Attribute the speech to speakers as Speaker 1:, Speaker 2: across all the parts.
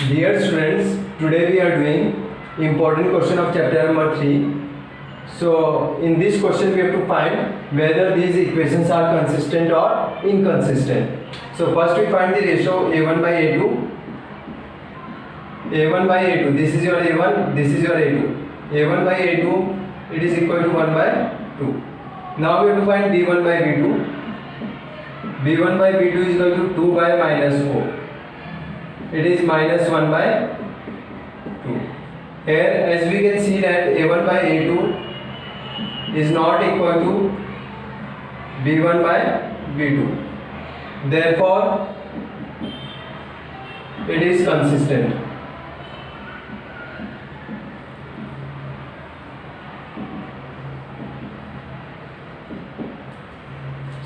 Speaker 1: Dear students, today we are doing important question of chapter number 3. So in this question we have to find whether these equations are consistent or inconsistent. So first we find the ratio a1 by a2. a1 by a2, this is your a1, this is your a2. a1 by a2, it is equal to 1 by 2. Now we have to find b1 by b2. b1 by b2 is equal to 2 by minus 4. It is minus 1 by 2. Here as we can see that a1 by a2 is not equal to b1 by b2. Therefore, it is consistent.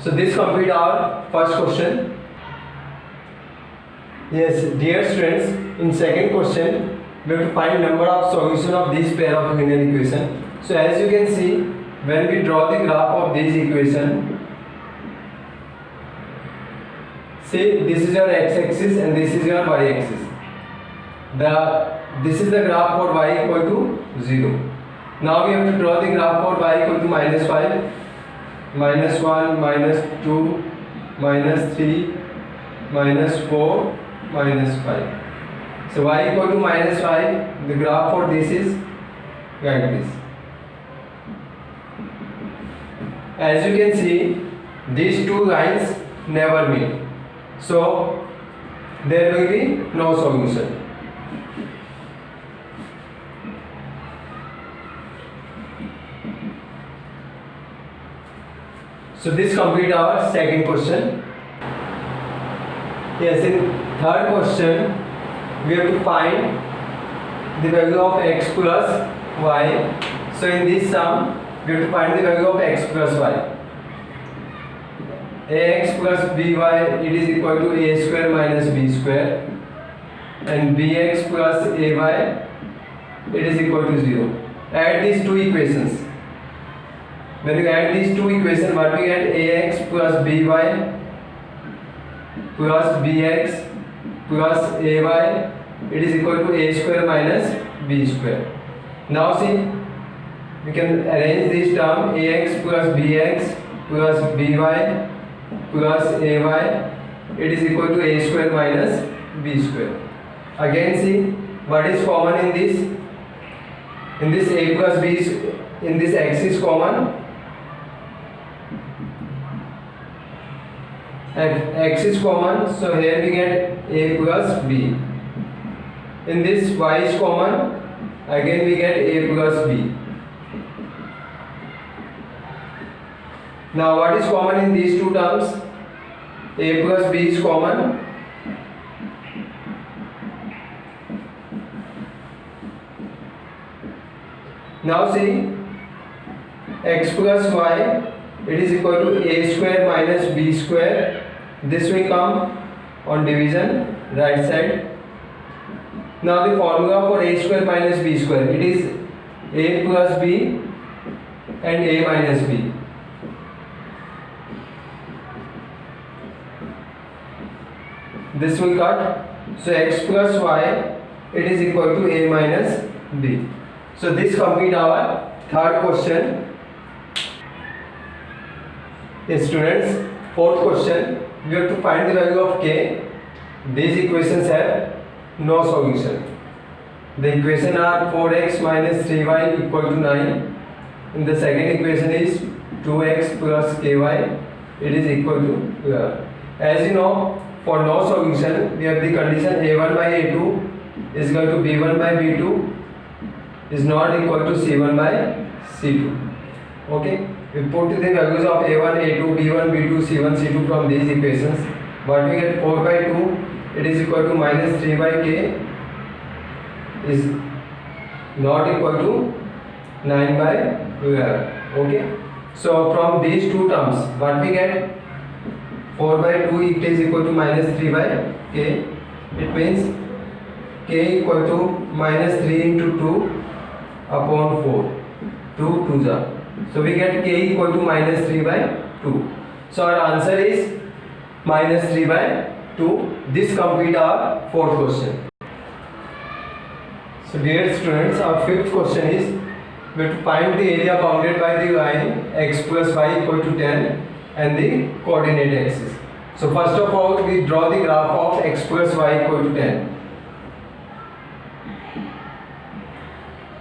Speaker 1: So this complete our first question. Yes, dear students, in second question, we have to find number of solution of this pair of linear equation. So as you can see, when we draw the graph of this equation, see this is your x-axis and this is your y-axis. This is the graph for y equal to 0. Now we have to draw the graph for y equal to minus 5, minus 1, minus 2, minus 3, minus 4, minus 5. So y equal to minus 5, the graph for this is like this. As you can see, these two lines never meet. So there will be no solution. So this complete our second question. Yes, in third question, we have to find the value of x plus y. So in this sum, we have to find the value of x plus y. ax plus by, it is equal to a square minus b square, and bx plus ay, it is equal to 0. Add these two equations. When you add these two equations, what we get? Ax plus by plus bx plus ay, it is equal to a square minus b square. Now see, we can arrange this term ax plus bx plus by plus ay, it is equal to a square minus b square. Again see, what is common in this? In this a plus b, in this x is common. X is common, so here we get a plus b. In this y is common, again we get a plus b. Now what is common in these two terms? A plus b is common. Now see, x plus y, it is equal to a square minus b square. This will come on division, right side. Now the formula for a square minus b square, it is a plus b and a minus b. This will cut. So x plus y, it is equal to a minus b. So this complete our third question. Yes, students, fourth question, we have to find the value of k. These equations have no solution. The equation are 4x minus 3y equal to 9. And the second equation is 2x plus ky, it is equal to 12. As you know, for no solution, we have the condition a1 by a2 is equal to b1 by b2 is not equal to c1 by c2. Okay, we put the values of a1, a2, b1, b2, c1, c2 from these equations. What we get? 4 by 2, it is equal to minus 3 by k is not equal to 9 by 12. Okay, so from these two terms, what we get? 4 by 2, it is equal to minus 3 by k. It means k equal to minus 3 into 2 upon 4. 2 2s are. So we get k equal to minus 3 by 2. So our answer is minus 3 by 2. This complete our fourth question. So dear students, our fifth question is we have to find the area bounded by the line x plus y equal to 10 and the coordinate axis. So first of all, we draw the graph of x plus y equal to 10.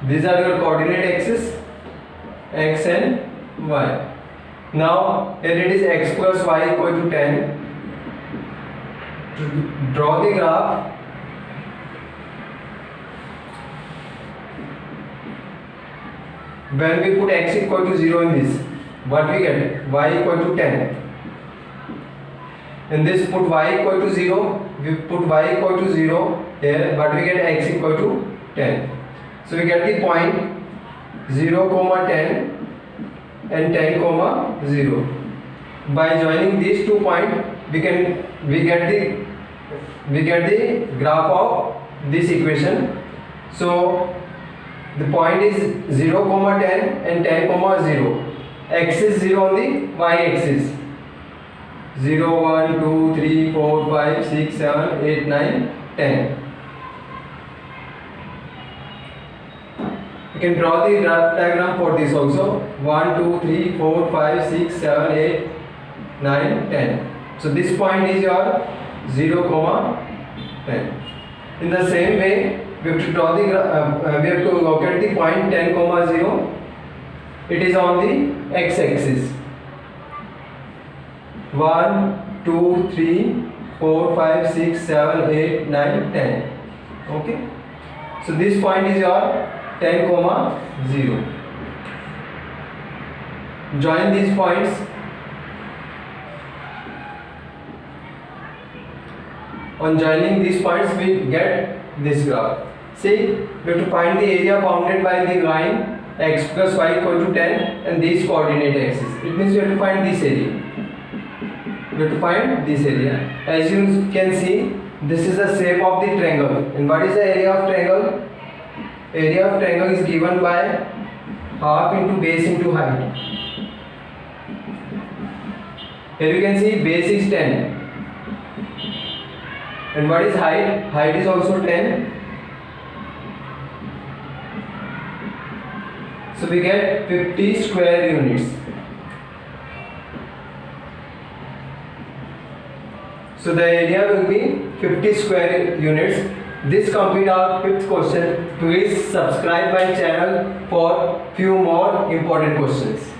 Speaker 1: These are your coordinate axis, x and y. Now here it is x plus y equal to 10. To draw the graph, when we put x equal to 0 in this, what we get? Y equal to 10. In this, put y equal to 0. We put y equal to 0 here, but we get x equal to 10. So we get the point 0, 10 and 10, 0. By joining these 2 points, we get the graph of this equation. So the point is 0, 10 and 10, 0. X is 0 on the y axis. 0, 1, 2, 3, 4, 5, 6, 7, 8, 9, 10. You can draw the graph diagram for this also. 1, 2, 3, 4, 5, 6, 7, 8, 9, 10. So this point is your 0, 10. In the same way, we have to draw the we have to locate the point 10, 0. It is on the x-axis. 1, 2, 3, 4, 5, 6, 7, 8, 9, 10. Okay. So this point is your 10, 0. Join these points. On joining these points, we get this graph. See, we have to find the area bounded by the line x plus y equal to 10 and these coordinate axis. It means we have to find this area. We have to find this area. As you can see, this is the shape of the triangle. And what is the area of triangle? Area of triangle is given by half into base into height. Here you can see base is 10. And what is height? Height is also 10. So we get 50 square units. So the area will be 50 square units. This completes our fifth question. Please subscribe my channel for few more important questions.